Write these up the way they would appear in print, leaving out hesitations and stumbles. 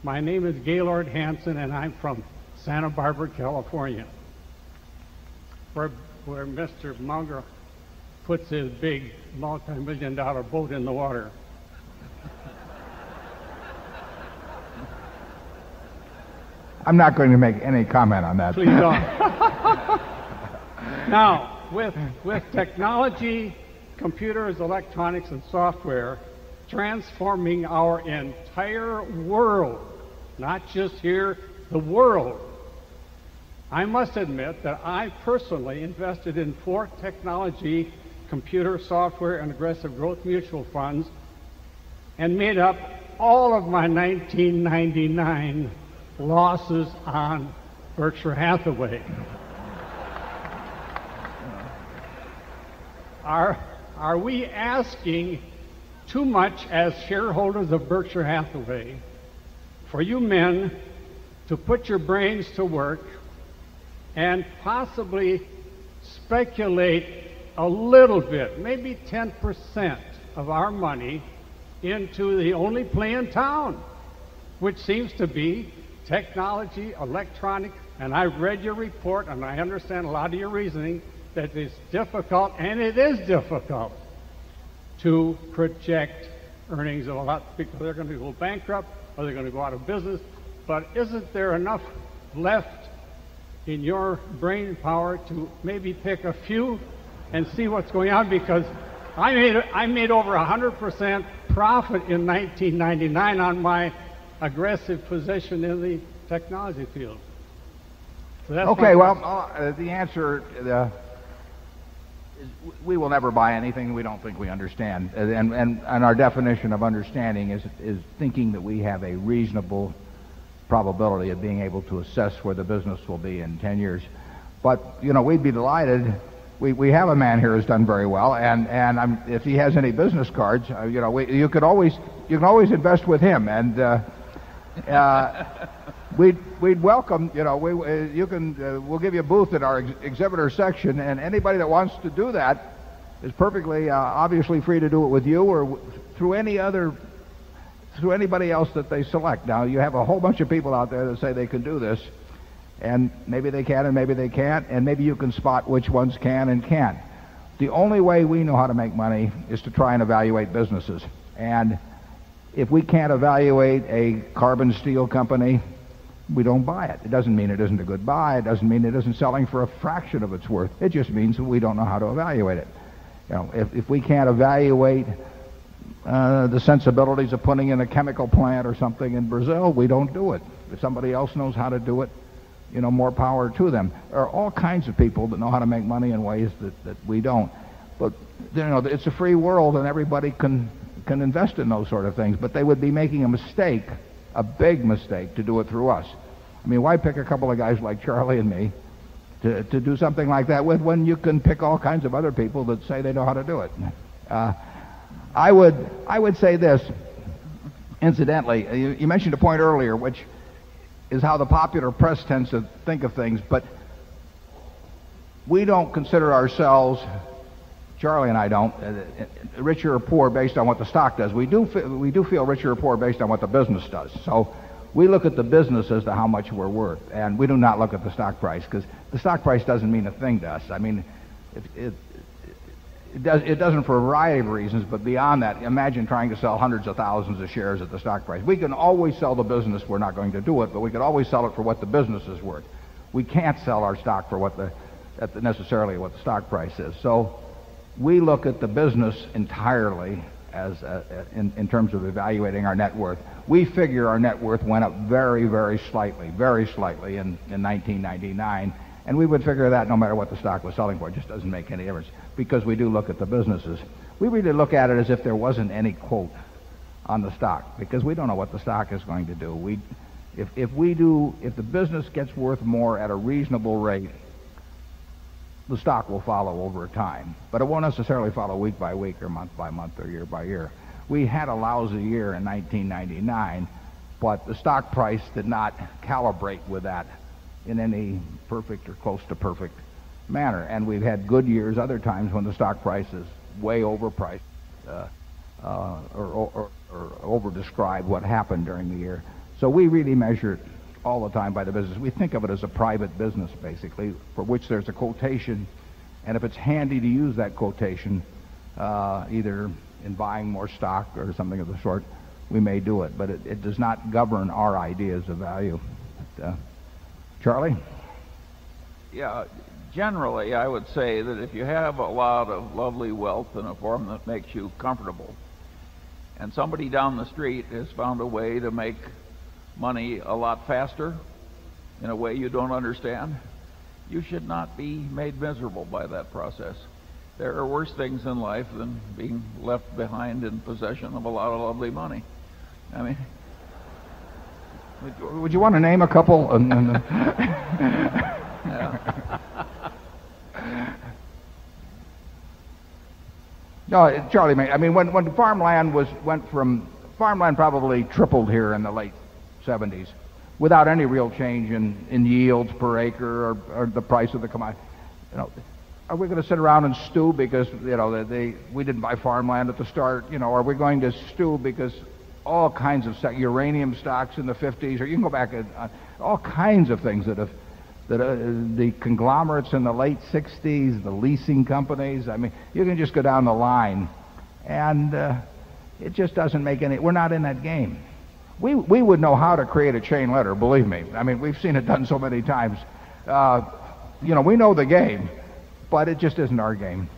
My name is Gaylord Hanson, and I'm from Santa Barbara, California, where Mr. Munger puts his big multi-million-dollar boat in the water. I'm not going to make any comment on that. Please don't. Now, with technology, computers, electronics, and software transforming our entire world, not just here, the world, I must admit that I personally invested in 4 technology, computer, software, and aggressive growth mutual funds and made up all of my 1999 losses on Berkshire Hathaway. Are we asking too much as shareholders of Berkshire Hathaway for you men to put your brains to work and possibly speculate a little bit, maybe 10% of our money into the only play in town, which seems to be technology, electronic, and I've read your report and I understand a lot of your reasoning that it's difficult, and it is difficult, to project earnings of a lot of people. They're going to go bankrupt or they're going to go out of business, but isn't there enough left in your brain power to maybe pick a few and see what's going on? Because I made over 100% profit in 1999 on my aggressive position in the technology field. So that's okay, well, the answer is we will never buy anything we don't think we understand. And our definition of understanding is thinking that we have a reasonable probability of being able to assess where the business will be in 10 years. But, you know, we'd be delighted. We have a man here who's done very well, and if he has any business cards, you know, you can always invest with him, and we'd welcome, you know, we'll give you a booth in our exhibitor section, and anybody that wants to do that is perfectly obviously free to do it with you or through anybody else that they select. Now, you have a whole bunch of people out there that say they can do this, and maybe they can and maybe they can't, and maybe you can spot which ones can and can't. The only way we know how to make money is to try and evaluate businesses. And if we can't evaluate a carbon steel company, we don't buy it. It doesn't mean it isn't a good buy. It doesn't mean it isn't selling for a fraction of its worth. It just means that we don't know how to evaluate it. You know, if we can't evaluate the sensibilities of putting in a chemical plant or something in Brazil, we don't do it. If somebody else knows how to do it, you know, more power to them. There are all kinds of people that know how to make money in ways that we don't. But, you know, it's a free world and everybody can invest in those sort of things, but they would be making a mistake, a big mistake, to do it through us. I mean, why pick a couple of guys like Charlie and me to do something like that with when you can pick all kinds of other people that say they know how to do it? I would say this, incidentally, you mentioned a point earlier, which is how the popular press tends to think of things, but we don't consider ourselves, Charlie and I don't, richer or poor based on what the stock does. We do feel richer or poor based on what the business does. So we look at the business as to how much we're worth, and we do not look at the stock price, because the stock price doesn't mean a thing to us. I mean, it doesn't for a variety of reasons, but beyond that, imagine trying to sell hundreds of thousands of shares at the stock price. We can always sell the business. We're not going to do it, but we can always sell it for what the business is worth. We can't sell our stock for what necessarily what the stock price is. So we look at the business entirely as in terms of evaluating our net worth. We figure our net worth went up very, very slightly in 1999, and we would figure that no matter what the stock was selling for. It just doesn't make any difference, because we do look at the businesses. We really look at it as if there wasn't any quote on the stock, because we don't know what the stock is going to do. If the business gets worth more at a reasonable rate, the stock will follow over time, but it won't necessarily follow week by week or month by month or year by year. We had a lousy year in 1999, but the stock price did not calibrate with that in any perfect or close to perfect manner. And we've had good years other times when the stock price is way overpriced or over-described what happened during the year. So we really measure it all the time by the business. We think of it as a private business, basically, for which there's a quotation, and if it's handy to use that quotation, either in buying more stock or something of the sort, we may do it. But it does not govern our ideas of value. Charlie? Yeah, generally I would say that if you have a lot of lovely wealth in a form that makes you comfortable, and somebody down the street has found a way to make money a lot faster in a way you don't understand, you should not be made miserable by that process. There are worse things in life than being left behind in possession of a lot of lovely money. I mean, would you want to name a couple? Yeah. No, Charlie, I mean, when farmland farmland probably tripled here in the late 70s without any real change in yields per acre or the price of the commodity. You know, are we going to sit around and stew because, you know, we didn't buy farmland at the start? You know, are we going to stew because all kinds of uranium stocks in the 50s, or you can go back at all kinds of things that the conglomerates in the late 60s, the leasing companies. I mean, you can just go down the line, and it just doesn't make any. We're not in that game. We would know how to create a chain letter, believe me. I mean, we've seen it done so many times. You know, we know the game, but it just isn't our game.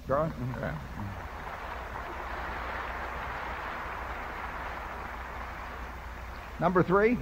Charlie? Okay. Number 3.